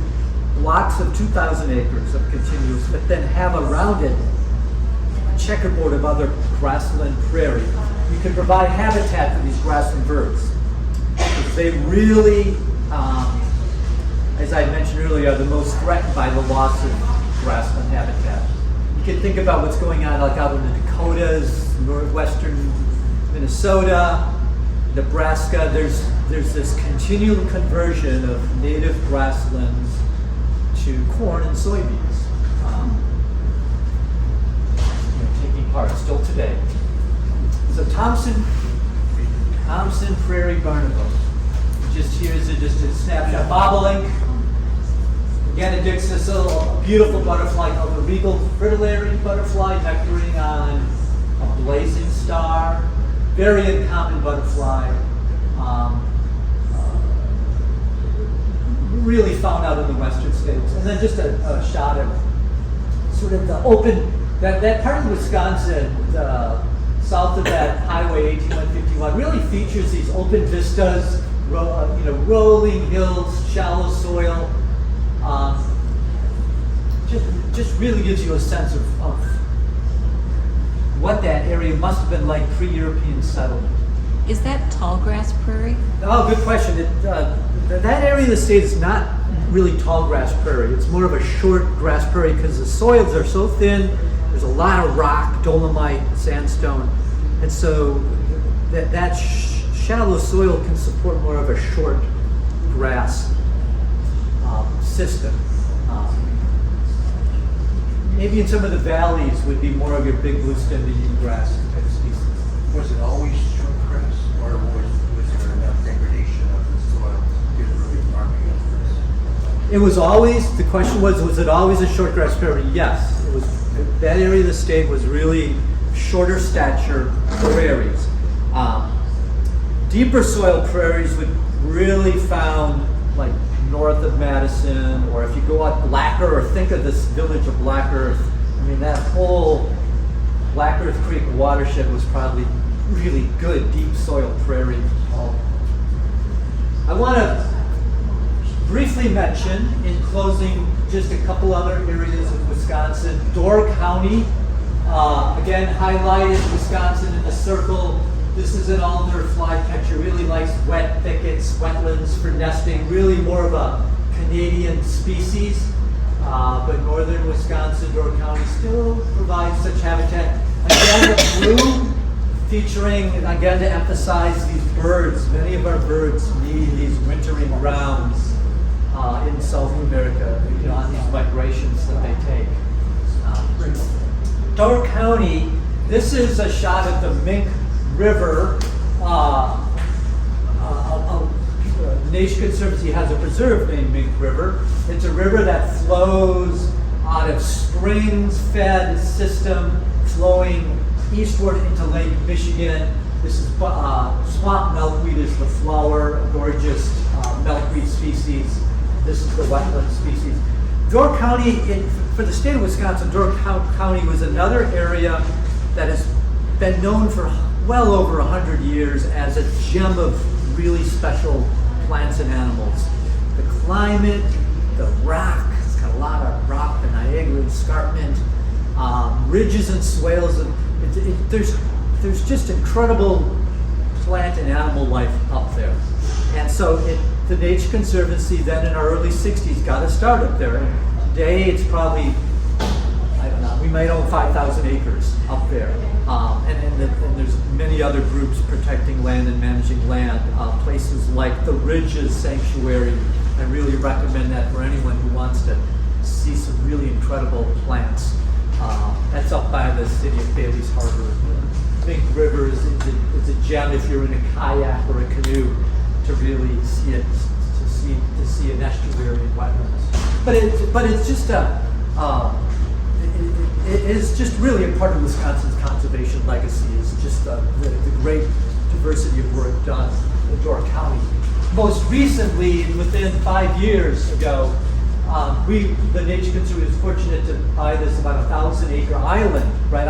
blocks of 2,000 acres of continuous, but then have around it a checkerboard of other grassland prairie, you can provide habitat for these grassland birds. They really, as I mentioned earlier, are the most threatened by the loss of grassland habitat. You can think about what's going on like out in the Dakotas, northwestern Minnesota, Nebraska. There's this continual conversion of native grasslands to corn and soybeans, taking part still today. So Thompson Prairie Barnacle. Just here's just a snapshot. Bobolink, Ganadixus, a beautiful butterfly called the regal fritillary butterfly, nectaring on a blazing star. Very uncommon butterfly. Really found out in the western states. And then just a shot of sort of the open, that part of Wisconsin, south of that Highway 18151, really features these open vistas, rolling hills, shallow soil. Just really gives you a sense of what that area must have been like pre-European settlement. Is that tall grass prairie? Oh, good question. That area of the state is not really tall grass prairie. It's more of a short grass prairie because the soils are so thin. There's a lot of rock, dolomite, sandstone, and so that shallow soil can support more of a short grass system. Maybe in some of the valleys would be more of your big blue-stemmed Indian grass type species. Was it always short grass, or was there enough degradation of the soil to really farming efforts? It was always, the question was it always a short grass prairie? Yes. It was. That area of the state was really shorter stature prairies. Deeper soil prairies would really found like north of Madison, or if you go out Black Earth, think of this village of Black Earth. I mean, that whole Black Earth Creek watershed was probably really good deep soil prairie. I want to briefly mention, in closing, just a couple other areas of Wisconsin. Door County, again, highlighted Wisconsin in the circle. This is an alder flycatcher, really likes wet thickets, wetlands for nesting, really more of a Canadian species. But northern Wisconsin, Door County still provides such habitat. Again, the blue featuring, again, to emphasize these birds. Many of our birds need these wintering grounds in South America, on these migrations that they take. Door County, this is a shot of the Mink River. Nature Conservancy has a preserve named Mink River. It's a river that flows out of springs-fed system flowing eastward into Lake Michigan. This is swamp milkweed is the flower, a gorgeous milkweed species. This is the wetland species. Door County, for the state of Wisconsin, Door County was another area that has been known for well over 100 years as a gem of really special plants and animals. The climate, the rock, it's got a lot of rock, the Niagara escarpment, ridges and swales. There's just incredible plant and animal life up there. And so the Nature Conservancy then in our early 60s got a start up there. And today it's probably, I don't know, we might own 5,000 acres up there. And there's many other groups protecting land and managing land. Places like the Ridges Sanctuary, I really recommend that for anyone who wants to see some really incredible plants. That's up by the city of Bailey's Harbor. Mink River is a gem if you're in a kayak or a canoe to really see it, to see an estuary and wetlands. But it's just it is just really a part of Wisconsin's conservation legacy. Is just the great diversity of work done in Door County. Most recently, within 5 years ago, the Nature Conservancy was fortunate to buy this about 1,000-acre island right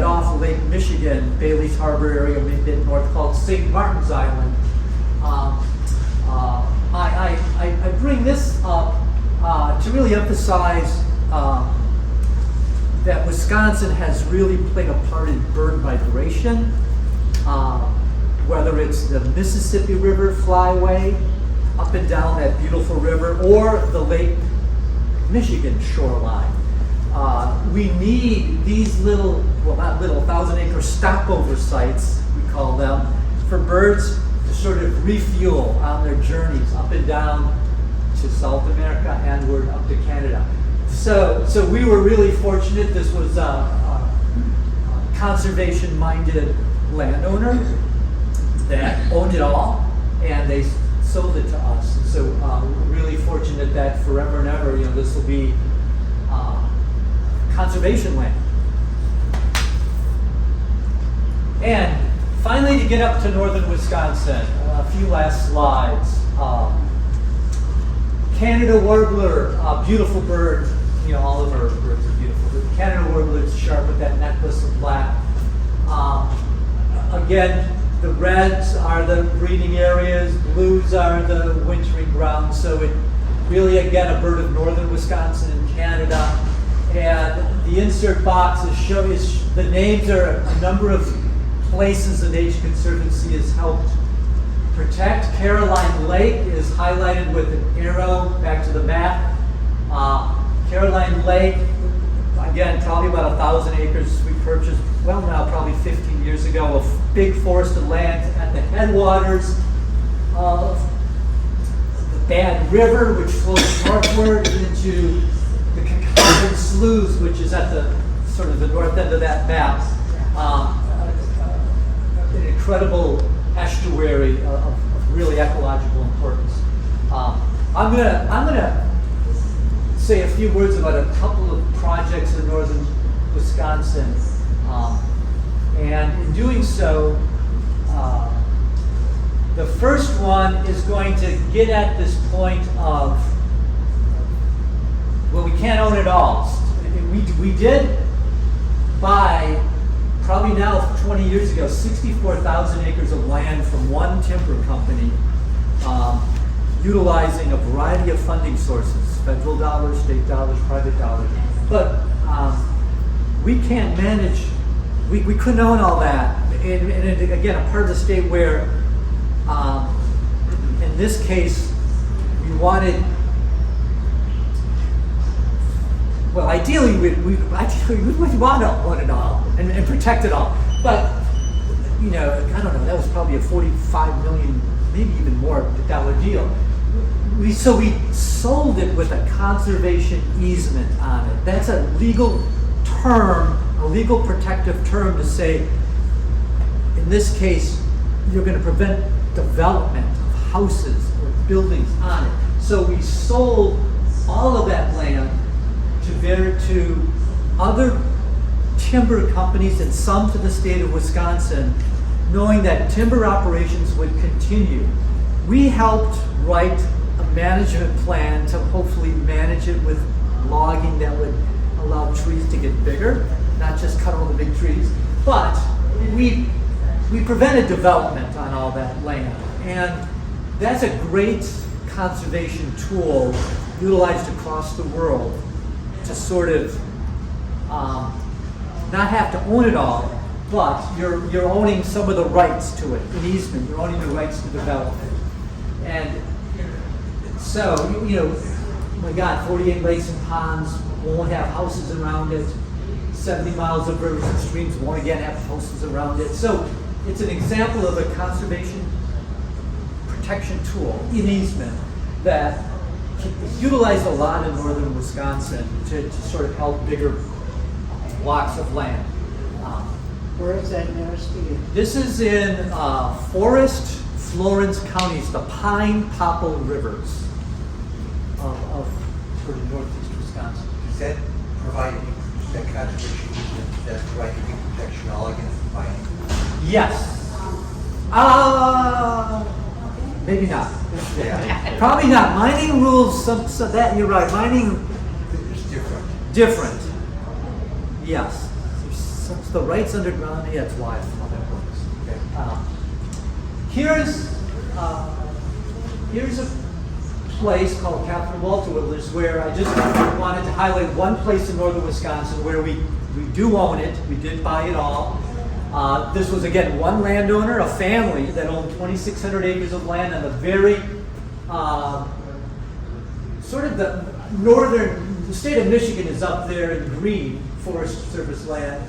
off Lake Michigan, Bailey's Harbor area, mid-north, called St. Martin's Island. I bring this up to really emphasize that Wisconsin has really played a part in bird migration, whether it's the Mississippi River flyway up and down that beautiful river, or the Lake Michigan shoreline. We need these little, well, not little, 1,000-acre stopover sites, we call them, for birds to sort of refuel on their journeys up and down to South America and word up to Canada. So we were really fortunate. This was a conservation-minded landowner that owned it all, and they sold it to us. And so we're really fortunate that forever and ever, this will be conservation land. And finally, to get up to northern Wisconsin, a few last slides. Canada warbler, a beautiful bird. All of our birds are beautiful. But Canada warbler is sharp with that necklace of black. Again, the reds are the breeding areas, blues are the wintering grounds. So it really, again, a bird of northern Wisconsin and Canada. And the insert box is the names are a number of places the Nature Conservancy has helped protect. Caroline Lake is highlighted with an arrow back to the map. Caroline Lake, again, probably about 1,000 acres we purchased, well now, probably 15 years ago, a big forested land at the headwaters of the Bad River, which flows northward into the Conservancy Sloughs, which is at the sort of the north end of that map. An incredible estuary of really ecological importance. I'm gonna say a few words about a couple of projects in northern Wisconsin, and in doing so, the first one is going to get at this point of, well, we can't own it all. We did buy, probably now 20 years ago, 64,000 acres of land from one timber company, utilizing a variety of funding sources, federal dollars, state dollars, private dollars. But we can't manage, we couldn't own all that. And again, a part of the state where, in this case, we wanted, well, ideally, we want to own it all and protect it all. But, you know, I don't know, that was probably a $45 million, maybe even more dollar deal. So we sold it with a conservation easement on it. That's a legal term, a legal protective term to say, in this case, you're going to prevent development of houses or buildings on it. So we sold all of that land to other timber companies and some to the state of Wisconsin, knowing that timber operations would continue. We helped write a management plan to hopefully manage it with logging that would allow trees to get bigger, not just cut all the big trees. But we prevented development on all that land. And that's a great conservation tool utilized across the world to sort of not have to own it all, but you're owning some of the rights to it, an easement, you're owning the rights to development. And so, you know, oh my God, 48 lakes and ponds won't have houses around it. 70 miles of rivers and streams won't again have houses around it. So it's an example of a conservation protection tool, an easement, that is utilized a lot in northern Wisconsin to sort of help bigger blocks of land. Where is that nearest to you? This is in Forest, Florence counties, the Pine Popple Rivers of sort of northeast Wisconsin. Does that provide any, that conservation easement, that provide any protection all against mining? Yes. Maybe not. Yeah. Probably not. Mining rules, so that you're right. Mining It's different. different. Yes. Since the rights underground, yeah, it's why how that works. Here's a place called Catherine Walter Whittler's where I just wanted to highlight one place in northern Wisconsin where we do own it. We did buy it all. This was, again, one landowner, a family that owned 2,600 acres of land on the very, sort of the northern, the state of Michigan is up there in green, Forest Service land.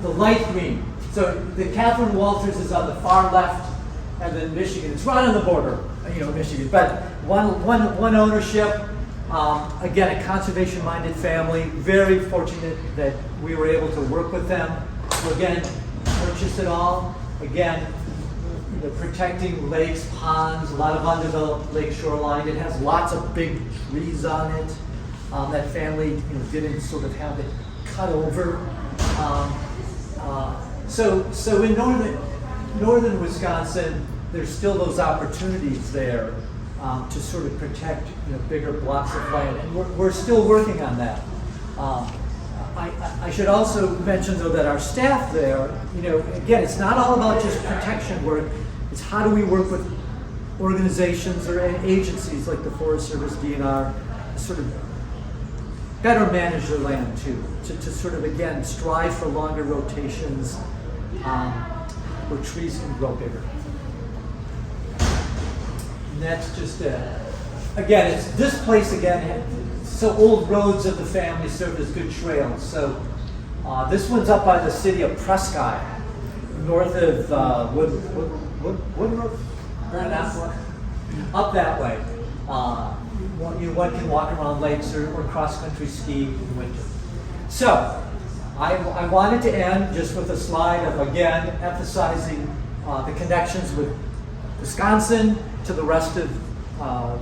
The light green. So the Catherine Walters is on the far left, and then Michigan. It's right on the border, Michigan. But one ownership. Again, a conservation-minded family. Very fortunate that we were able to work with them to again purchase it all. Again, protecting lakes, ponds, a lot of undeveloped lake shoreline. It has lots of big trees on it. That family didn't sort of have it cut over. So in northern Wisconsin, there's still those opportunities there to sort of protect bigger blocks of land, and we're still working on that. I should also mention though that our staff there, again, it's not all about just protection work. It's how do we work with organizations or agencies like the Forest Service, DNR, sort of better manage their land too, to sort of, again, strive for longer rotations where trees can grow bigger. And that's just again, it's this place again, so old roads of the family served as good trails. So this one's up by the city of Prescott, north of Woodruff, up that way. One can walk around lakes or cross-country ski in winter. So I wanted to end just with a slide of, again, emphasizing the connections with Wisconsin to the rest of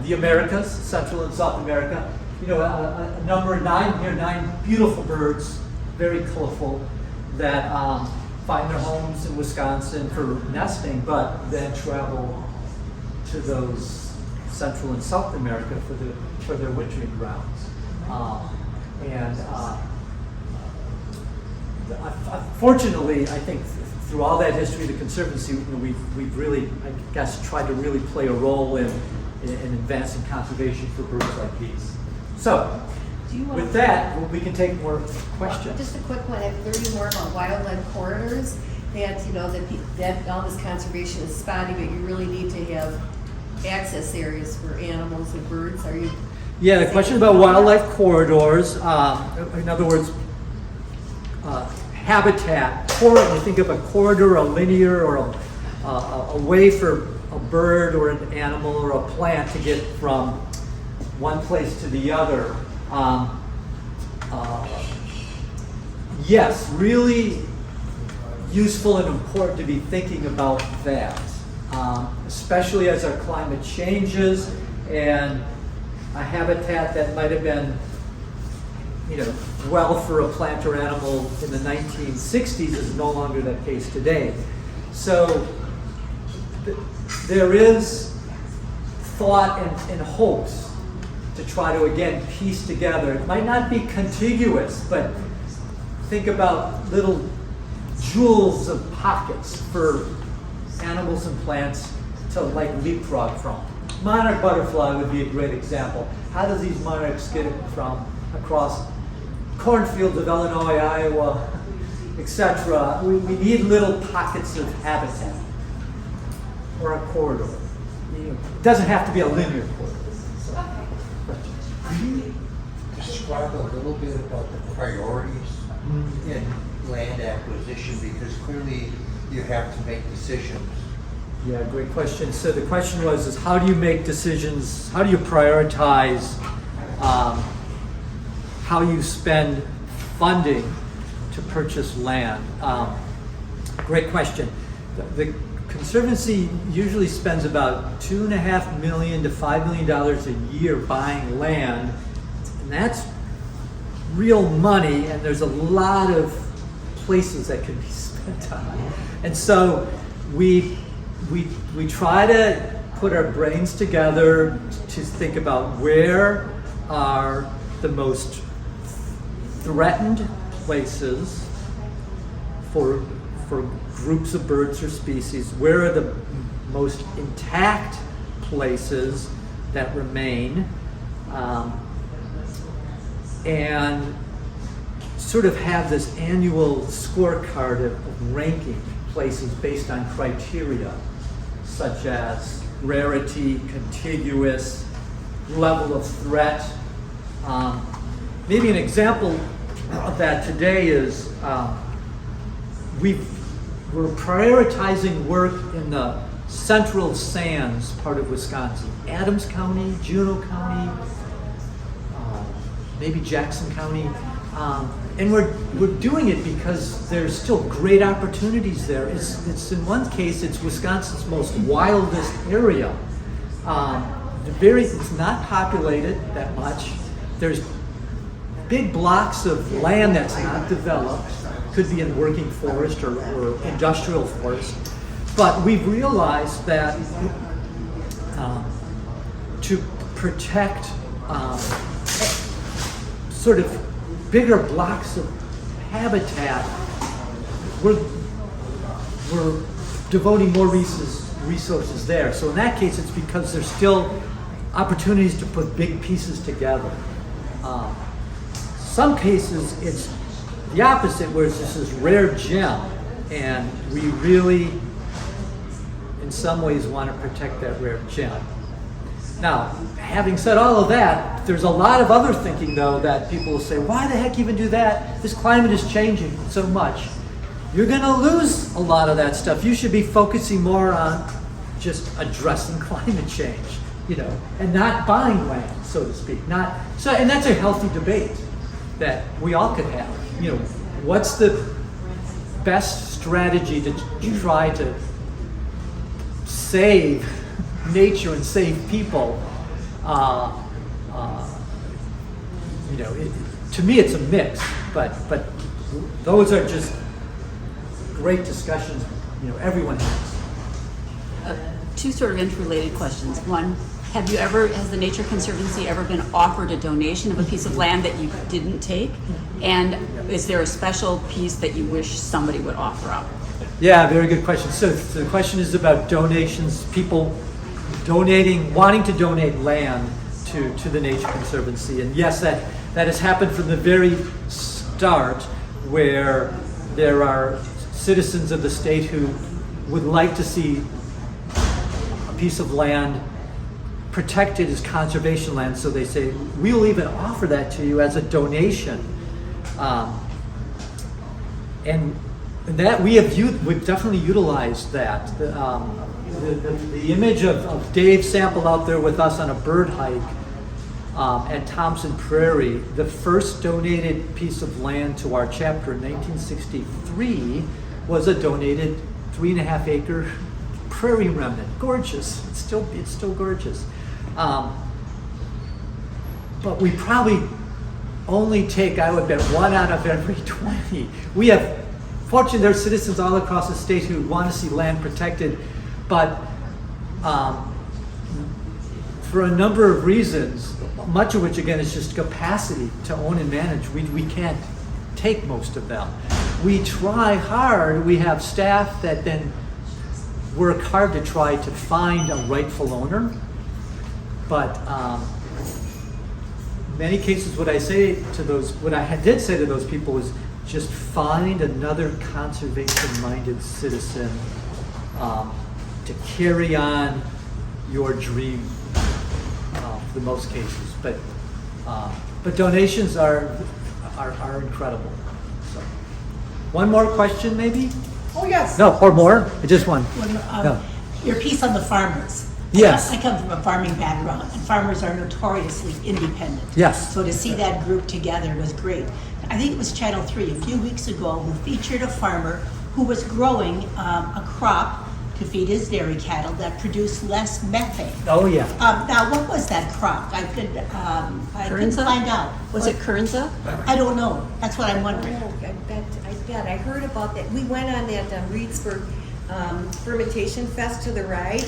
the Americas, Central and South America. A number, 9 beautiful birds, very colorful, that find their homes in Wisconsin for nesting, but then travel to those Central and South America for their wintering grounds. Fortunately, I think through all that history of the Conservancy, we've really, I guess, tried to really play a role in advancing conservation for birds like these. So, with that, we can take more questions. Just a quick one, I've learned more about wildlife corridors, that all this conservation is spotty, but you really need to have access areas for animals and birds. Are you? Yeah, the question about wildlife corridors, in other words, habitat, you think of a corridor, a linear, or a way for a bird or an animal or a plant to get from one place to the other. Yes, really useful and important to be thinking about that, especially as our climate changes and a habitat that might have been, well for a plant or animal in the 1960s is no longer the case today. So there is thought and hopes to try to, again, piece together. It might not be contiguous, but think about little jewels of pockets for animals and plants to leapfrog from. Monarch butterfly would be a great example. How does these monarchs get from across cornfields of Illinois, Iowa, etc.? We need little pockets of habitat or a corridor. It doesn't have to be a linear corridor. Could you describe a little bit about the priorities in land acquisition? Because clearly you have to make decisions. Yeah, great question. So the question is how do you make decisions? How do you prioritize how you spend funding to purchase land? Great question. The Conservancy usually spends about $2.5 million to $5 million a year buying land, and that's real money, and there's a lot of places that could be spent on. And so we try to put our brains together to think about where are the most threatened places for groups of birds or species, where are the most intact places that remain, and sort of have this annual scorecard of ranking places based on criteria such as rarity, contiguous, level of threat. Maybe an example of that today is we're prioritizing work in the central sands part of Wisconsin, Adams County, Juneau County, maybe Jackson County, and we're doing it because there's still great opportunities there. It's in one case it's Wisconsin's most wildest area. It's not populated that much. There's big blocks of land that's not developed. Could be in working forest or industrial forest. But we've realized that to protect sort of bigger blocks of habitat, we're devoting more resources there. So in that case, it's because there's still opportunities to put big pieces together. Some cases, it's the opposite, where it's just this rare gem, and we really, in some ways, want to protect that rare gem. Now, having said all of that, there's a lot of other thinking, though, that people will say, why the heck even do that? This climate is changing so much. You're going to lose a lot of that stuff. You should be focusing more on just addressing climate change, and not buying land, so to speak. And that's a healthy debate that we all could have. What's the best strategy to try to save nature and save people? To me, it's a mix, but those are just great discussions. Everyone has. Two sort of interrelated questions. One, has the Nature Conservancy ever been offered a donation of a piece of land that you didn't take? And is there a special piece that you wish somebody would offer up? Yeah, very good question. So the question is about donations, people wanting to donate land to the Nature Conservancy. And yes, that has happened from the very start, where there are citizens of the state who would like to see a piece of land protected as conservation land, so they say, we'll even offer that to you as a donation. And that we've definitely utilized that. The image of Dave Sample out there with us on a bird hike at Thompson Prairie, the first donated piece of land to our chapter in 1963 was a donated 3.5 acre prairie remnant. Gorgeous. It's still gorgeous. But we probably only take, I would bet, 1 out of every 20. Fortunately, there are citizens all across the state who want to see land protected, but for a number of reasons, much of which, again, is just capacity to own and manage, we can't take most of them. We try hard. We have staff that then work hard to try to find a rightful owner. But many cases, what I did say to those people is just find another conservation-minded citizen to carry on your dream for most cases. But donations are incredible. So, one more question, maybe? Oh, yes. No, or more? Just one. No. Your piece on the farmers. Yes. I come from a farming background, and farmers are notoriously independent. Yes. So to see that group together was great. I think it was Channel 3 a few weeks ago who featured a farmer who was growing a crop to feed his dairy cattle that produced less methane. Oh, yeah. Now, what was that crop? I couldn't Kernza? find out. Was it Kernza? I don't know. That's what I'm wondering. Oh, I heard about that. We went on that Reedsburg fermentation fest to the ride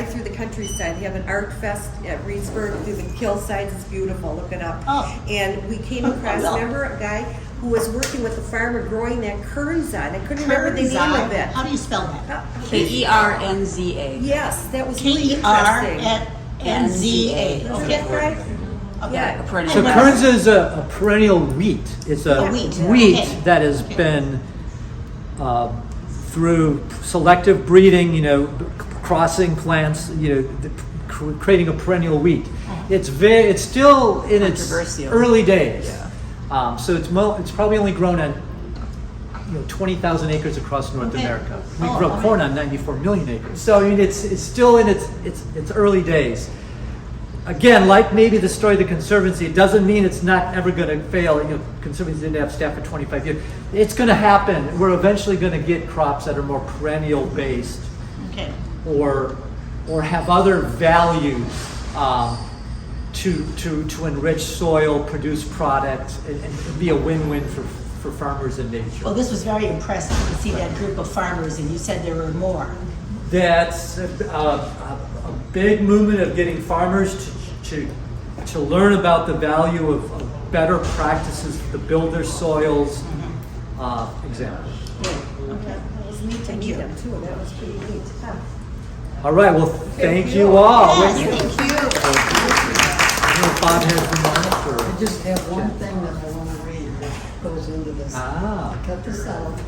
through the countryside. They have an art fest at Reedsburg through the hillsides. It's beautiful. Look it up. Oh. And we came across, remember, a guy who was working with a farmer growing that Kernza. And I couldn't remember the name of it. How do you spell that? Kernza. Yes, that was really interesting. Kernza. Is Okay. that right? Yeah, a perennial. So Kernza is a perennial wheat. It's a wheat, wheat okay. that has been through selective breeding, crossing plants, creating a perennial wheat. It's still in its Controversial. early days. Yeah. So it's probably only grown on 20,000 acres across North Okay. America. We Oh, grow okay. corn on 94 million acres. So it's still in its early days. Again, like maybe the story of the Conservancy, it doesn't mean it's not ever going to fail. Conservancy didn't have staff for 25 years. It's going to happen. We're eventually going to get crops that are more perennial based, Okay. or have other values to enrich soil, produce product, and be a win-win for farmers and nature. Well, this was very impressive to see that group of farmers, and you said there were more. That's a big movement of getting farmers to learn about the value of better practices to build their soils, example. Okay, that was neat to meet them too, that was pretty neat. Huh. All right, well, thank you all. Yes, Wait, thank you. I don't know if Bob has remarks or. I just have one thing that I want to read that goes into this. Ah. I cut this out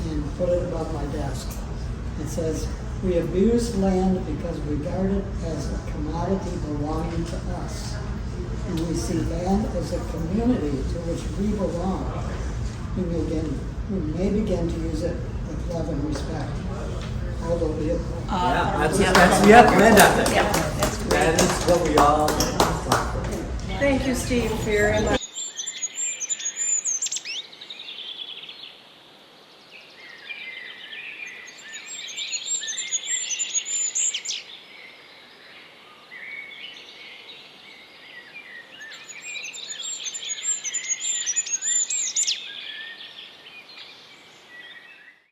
and put it above my desk. It says, "We abuse land because we regard it as a commodity belonging to us. And we see land as a community to which we belong. We may begin to use it with love and respect. Although it That's land ethic. Yeah, that's great. That is what we all. Thank you, Steve, for your input.